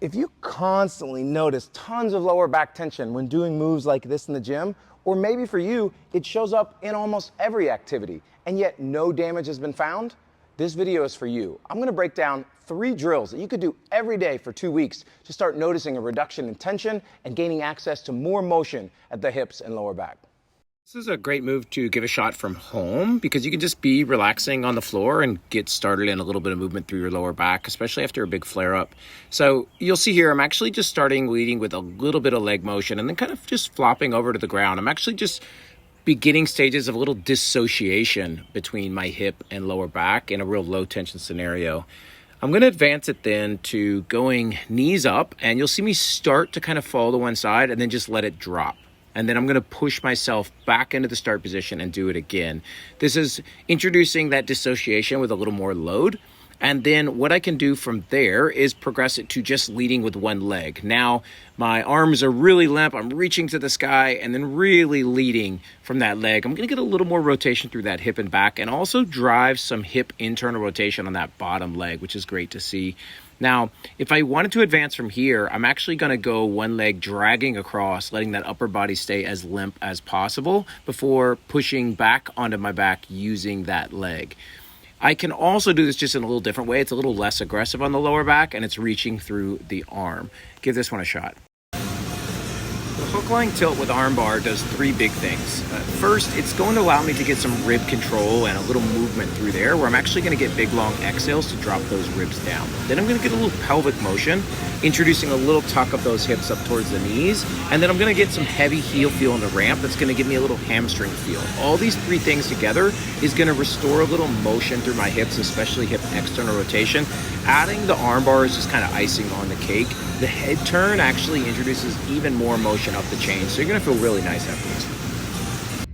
If you constantly notice tons of lower back tension when doing moves like this in the gym, or maybe for you, it shows up in almost every activity, and yet no damage has been found, this video is for you. I'm gonna break down 3 drills that you could do every day for 2 weeks to start noticing a reduction in tension and gaining access to more motion at the hips and lower back. This is a great move to give a shot from home because you can just be relaxing on the floor and get started in a little bit of movement through your lower back, especially after a big flare up. So you'll see here, I'm actually just starting leading with a little bit of leg motion and then kind of just flopping over to the ground. I'm actually just beginning stages of a little dissociation between my hip and lower back in a real low tension scenario. I'm going to advance it then to going knees up, and you'll see me start to kind of fall to one side and then just let it drop. And then I'm going to push myself back into the start position and do it again. This is introducing that dissociation with a little more load. And then what I can do from there is progress it to just leading with one leg. Now my arms are really limp. I'm reaching to the sky and then really leading from that leg. I'm going to get a little more rotation through that hip and back and also drive some hip internal rotation on that bottom leg, which is great to see. Now, if I wanted to advance from here, I'm actually going to go one leg dragging across, letting that upper body stay as limp as possible before pushing back onto my back using that leg. I can also do this just in a little different way. It's a little less aggressive on the lower back, and it's reaching through the arm. Give this one a shot. The hook lying tilt with arm bar does 3 big things. First, it's going to allow me to get some rib control and a little movement through there where I'm actually going to get big long exhales to drop those ribs down. Then I'm going to get a little pelvic motion, introducing a little tuck of those hips up towards the knees, and then I'm going to get some heavy heel feel in the ramp that's going to give me a little hamstring feel. All these 3 things together is going to restore a little motion through my hips, especially hip external rotation. Adding the arm bar is just kind of icing on the cake. The head turn actually introduces even more motion up the chain, so you're going to feel really nice afterwards.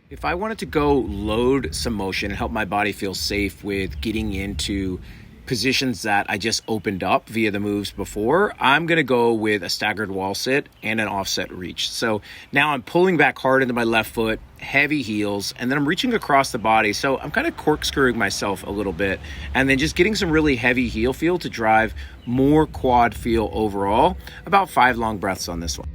If I wanted to go load some motion and help my body feel safe with getting into positions that I just opened up via the moves before, I'm going to go with a staggered wall sit and an offset reach. So now I'm pulling back hard into my left foot, heavy heels, and then I'm reaching across the body. So I'm kind of corkscrewing myself a little bit and then just getting some really heavy heel feel to drive more quad feel overall. About 5 long breaths on this one.